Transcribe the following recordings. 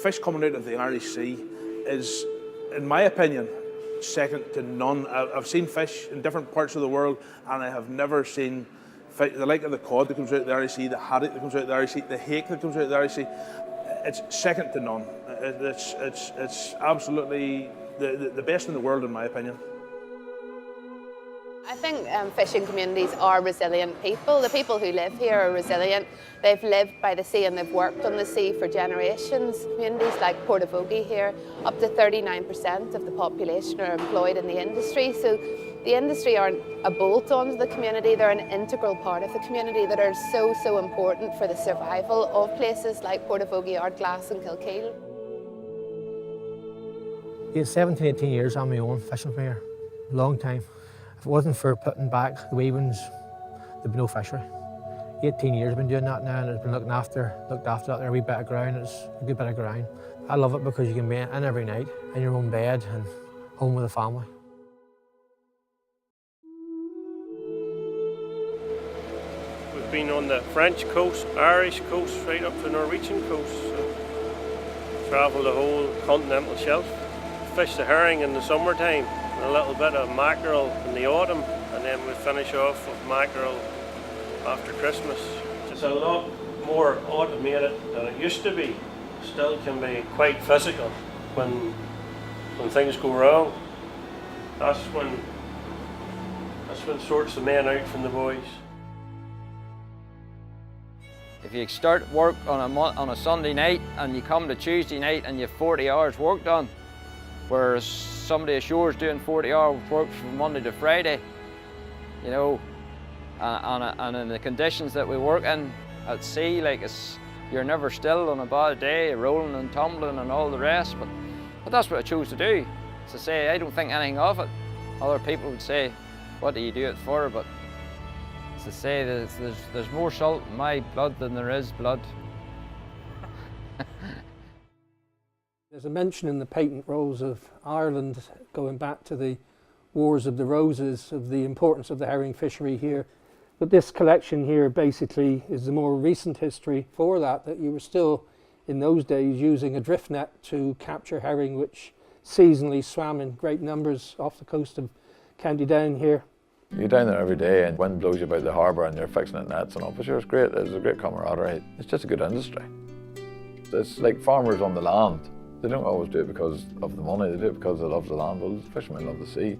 fish coming out of the Irish Sea is, in my opinion, second to none. I've seen fish in different parts of the world, and I have never seen fish, the like of the cod that comes out of the Irish Sea, the haddock that comes out of the Irish Sea, the hake that comes out of the Irish Sea. It's second to none. It's absolutely the best in the world, in my opinion. I think fishing communities are resilient people. The people who live here are resilient. They've lived by the sea and they've worked on the sea for generations. Communities like Portavogie here, up to 39% of the population are employed in the industry. So the industry aren't a bolt-on to the community, they're an integral part of the community that are so important for the survival of places like Portavogie, Ardglass and Kilkeel. Yeah, 17, 18 years on my own fishing from here, long time. If it wasn't for putting back the wee ones, there'd be no fishery. 18 years I've been doing that now, and it's been looked after that there wee bit of ground. It's a good bit of ground. I love it because you can be in every night, in your own bed and home with the family. We've been on the French coast, Irish coast, right up to the Norwegian coast. So travel the whole continental shelf. Fish the herring in the summertime, and a little bit of mackerel in the autumn, and then we finish off with mackerel after Christmas. It's a lot more automated than it used to be. Still can be quite physical when things go wrong. That's when sorts the men out from the boys. If you start work on a Sunday night and you come to Tuesday night and you have 40 hours work done, whereas somebody ashore is doing 40 hours work from Monday to Friday, you know, and in the conditions that we work in at sea, like you're never still on a bad day, rolling and tumbling and all the rest, but that's what I chose to do. To say, I don't think anything of it. Other people would say, what do you do it for? But to say that there's more salt in my blood than there is blood. There's a mention in the patent rolls of Ireland, going back to the Wars of the Roses, of the importance of the herring fishery here. But this collection here basically is the more recent history for that you were still, in those days, using a drift net to capture herring, which seasonally swam in great numbers off the coast of County Down here. You're down there every day and wind blows you about the harbour and you're fixing it nets and all, but sure, it's great. There's a great camaraderie. It's just a good industry. It's like farmers on the land. They don't always do it because of the money, they do it because they love the land. Well, the fishermen love the sea.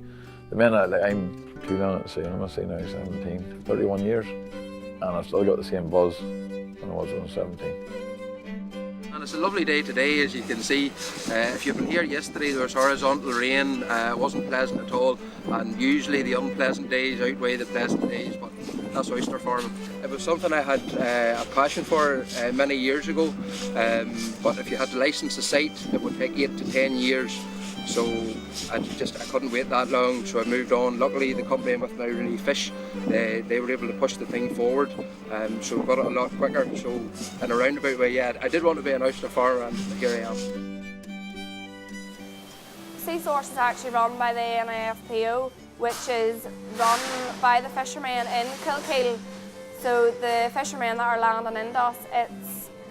The men, I'm too young at sea, I'm at sea now 17, 31 years, and I've still got the same buzz when I was when I was 17. And it's a lovely day today, as you can see. If you've been here yesterday, there was horizontal rain. It wasn't pleasant at all, and usually the unpleasant days outweigh the pleasant days, but that's oyster farming. It was something I had a passion for many years ago, but if you had to license the site, it would take 8 to 10 years. So I couldn't wait that long, so I moved on. Luckily the company I'm with now, Really Fish, they were able to push the thing forward, so we got it a lot quicker. So in a roundabout way, yeah, I did want to be an oyster farmer, and here I am. Sea Source is actually run by the NIFPO, which is run by the fishermen in Kilkeel. So the fishermen that are landing into us,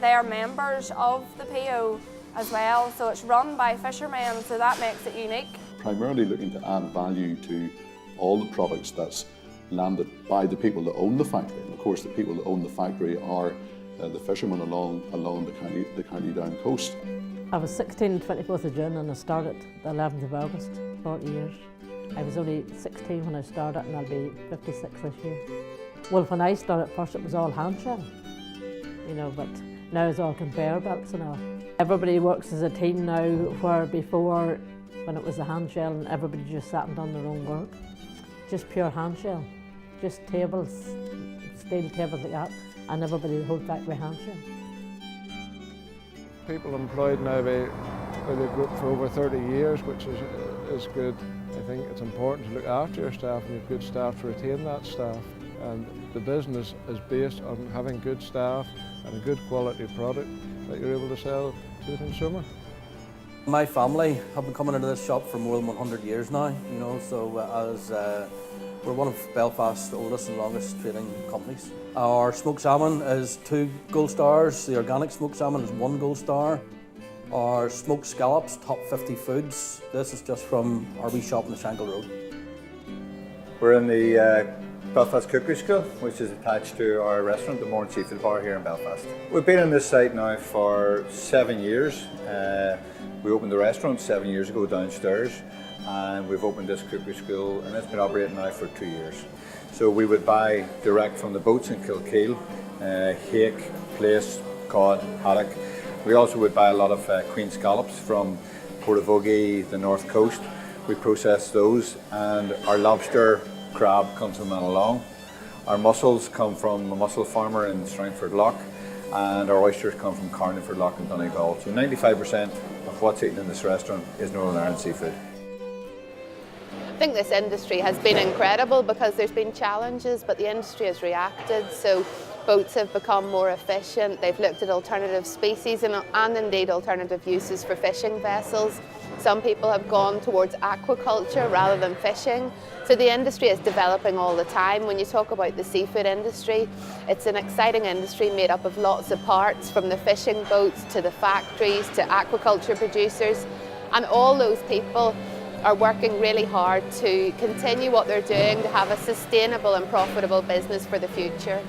they're members of the PO as well, so it's run by fishermen, so that makes it unique. Primarily looking to add value to all the products that's landed by the people that own the factory. And of course the people that own the factory are the fishermen along the County Down coast. I was 16 on 24th of June and I started the 11th of August, 40 years. I was only 16 when I started and I'll be 56 this year. Well, when I started first it was all hand shell, you know, but now it's all conveyor belts and all. Everybody works as a team now, where before, when it was a hand shell and everybody just sat and done their own work. Just pure hand shell, just tables, steel tables like that, and everybody the whole factory hand shell. People employed now by the group for over 30 years, which is good. I think it's important to look after your staff and you have good staff to retain that staff. And the business is based on having good staff and a good quality product that you're able to sell to the consumer. My family have been coming into this shop for more than 100 years now, you know, so we're one of Belfast's oldest and longest trading companies. Our smoked salmon is 2 gold stars, the organic smoked salmon is 1 gold star. Our smoked scallops, top 50 foods. This is just from our wee shop on the Shankill Road. We're in the Belfast Cookery School, which is attached to our restaurant, the Mourne Seafood Bar here in Belfast. We've been on this site now for 7 years. We opened the restaurant 7 years ago downstairs, and we've opened this cookery school, and it's been operating now for 2 years. So we would buy direct from the boats in Kilkeel, hake, plaice, cod, haddock. We also would buy a lot of queen scallops from Portavogie, the north coast. We process those, and our lobster, crab comes from Manalong. Our mussels come from a mussel farmer in Strangford Lough, and our oysters come from Carniford Lough in Donegal. So 95% of what's eaten in this restaurant is Northern Ireland seafood. I think this industry has been incredible because there's been challenges, but the industry has reacted. So boats have become more efficient. They've looked at alternative species and indeed alternative uses for fishing vessels. Some people have gone towards aquaculture rather than fishing. So the industry is developing all the time. When you talk about the seafood industry, it's an exciting industry made up of lots of parts, from the fishing boats to the factories to aquaculture producers. And all those people are working really hard to continue what they're doing, to have a sustainable and profitable business for the future.